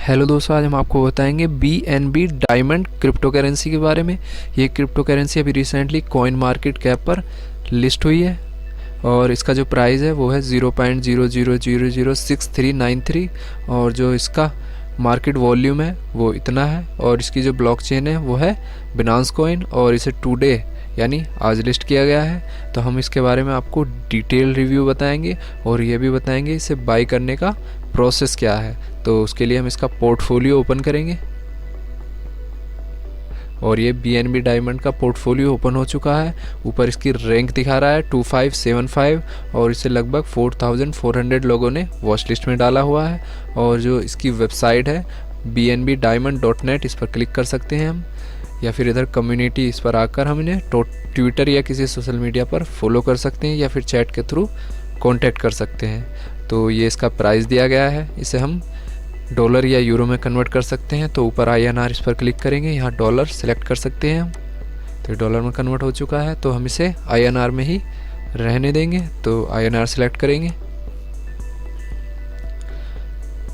Hello दोस्तों, आज हम आपको बताएंगे BNB डायमंड क्रिप्टो करेंसी के बारे में। ये क्रिप्टो करेंसी अभी रिसेंटली कॉइन मार्केट कैप पर लिस्ट हुई है और इसका जो प्राइस है वो है 0.00006393 और जो इसका मार्केट वॉल्यूम है वो इतना है और इसकी जो ब्लॉकचेन है वो है बिनांस कॉइन और इसे टुडे यानी आज लिस्ट किया गया है। तो हम इसके बारे में आपको डिटेल रिव्यू बताएंगे और ये भी बताएंगे इसे बाई करने का प्रोसेस क्या है। तो उसके लिए हम इसका पोर्टफोलियो ओपन करेंगे और ये BNB डायमंड का पोर्टफोलियो ओपन हो चुका है। ऊपर इसकी रैंक दिखा रहा है 2575 और इसे लगभग 4400 लोगों ने वॉच लिस्ट में डाला हुआ है। और जो इसकी वेबसाइट है bnbdiamond.net, इस पर क्लिक कर सकते हैं हम, या फिर इधर कम्युनिटी, इस पर आकर हम इन्हें ट्विटर या किसी सोशल मीडिया पर फॉलो कर सकते हैं या फिर चैट के थ्रू कांटेक्ट कर सकते हैं। तो ये इसका प्राइस दिया गया है, इसे हम डॉलर या यूरो में कन्वर्ट कर सकते हैं। तो ऊपर INR इस पर क्लिक करेंगे, यहाँ डॉलर सेलेक्ट कर सकते हैं हम, तो डॉलर में कन्वर्ट हो चुका है। तो हम इसे INR में ही रहने देंगे, तो INR सेलेक्ट करेंगे,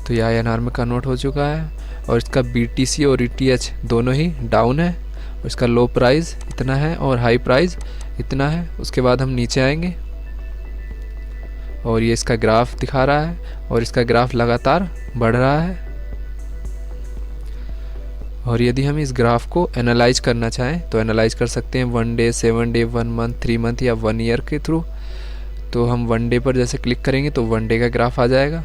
तो ये INR में कन्वर्ट हो चुका है। और इसका BTC और ETH दोनों ही डाउन है और इसका लो प्राइस इतना है और हाई प्राइस इतना है। उसके बाद हम नीचे आएंगे और ये इसका ग्राफ दिखा रहा है और इसका ग्राफ लगातार बढ़ रहा है। और यदि हम इस ग्राफ को एनालाइज करना चाहें तो एनालाइज कर सकते हैं 1 डे, 7 डे, 1 मंथ, 3 मंथ या 1 ईयर के थ्रू। तो हम 1 डे पर जैसे क्लिक करेंगे तो 1 डे का ग्राफ आ जाएगा।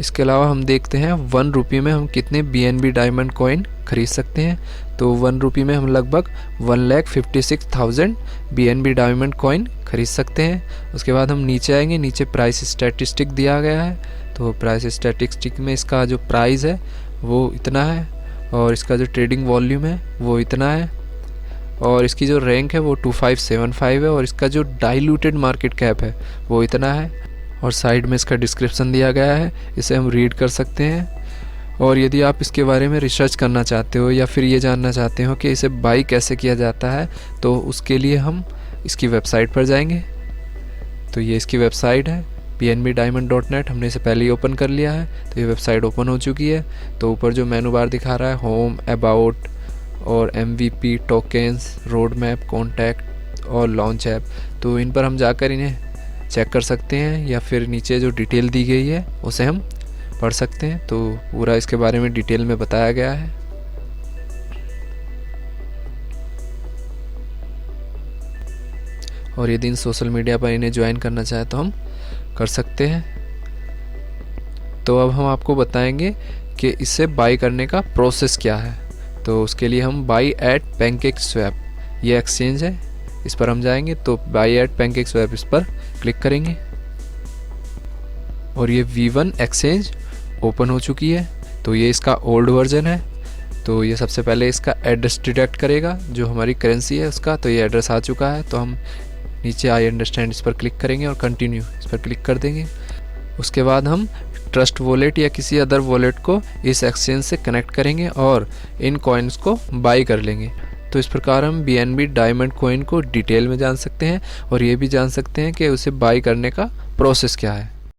इसके अलावा हम देखते हैं 1 रुपये में हम कितने BNB डायमंड कॉइन खरीद सकते हैं। तो 1 रुपये में हम लगभग 1,56,000 BNB डायमंड कॉइन खरीद सकते हैं। उसके बाद हम नीचे आएंगे, नीचे प्राइस स्टैटिस्टिक दिया गया है। तो प्राइस स्टैटिस्टिक में इसका जो प्राइस है वो इतना है और इसका जो ट्रेडिंग वॉल्यूम है वो इतना है और इसकी जो रैंक है वो 2575 है और इसका जो डाइल्यूटेड मार्केट कैप है वो इतना है। और साइड में इसका डिस्क्रिप्शन दिया गया है, इसे हम रीड कर सकते हैं। और यदि आप इसके बारे में रिसर्च करना चाहते हो या फिर ये जानना चाहते हो कि इसे बाई कैसे किया जाता है तो उसके लिए हम इसकी वेबसाइट पर जाएंगे। तो ये इसकी वेबसाइट है bnbdiamond.net, हमने इसे पहले ही ओपन कर लिया है। तो ये वेबसाइट ओपन हो चुकी है। तो ऊपर जो मेनू बार दिखा रहा है होम, अबाउट और MVP, tokens, road map, contact और लॉन्च ऐप, तो इन पर हम जाकर इन्हें चेक कर सकते हैं या फिर नीचे जो डिटेल दी गई है उसे हम पढ़ सकते हैं। तो पूरा इसके बारे में डिटेल में बताया गया है। और यदि इन सोशल मीडिया पर इन्हें ज्वाइन करना चाहे तो हम कर सकते हैं। तो अब हम आपको बताएंगे कि इसे बाई करने का प्रोसेस क्या है। तो उसके लिए हम बाई एट पैनकेकस्वैप, ये एक्सचेंज है, इस पर हम जाएंगे। तो बाई एट पैनकेकस्वैप, इस पर क्लिक करेंगे और ये V1 एक्सचेंज ओपन हो चुकी है। तो ये इसका ओल्ड वर्जन है। तो ये सबसे पहले इसका एड्रेस डिटेक्ट करेगा जो हमारी करेंसी है उसका। तो ये एड्रेस आ चुका है। तो हम नीचे आई अंडरस्टैंड इस पर क्लिक करेंगे और कंटिन्यू इस पर क्लिक कर देंगे। उसके बाद हम ट्रस्ट वॉलेट या किसी अदर वॉलेट को इस एक्सचेंज से कनेक्ट करेंगे और इन कॉइन्स को बाई कर लेंगे। तो इस प्रकार हम BNB डायमंड कॉइन को डिटेल में जान सकते हैं और ये भी जान सकते हैं कि उसे बाई करने का प्रोसेस क्या है।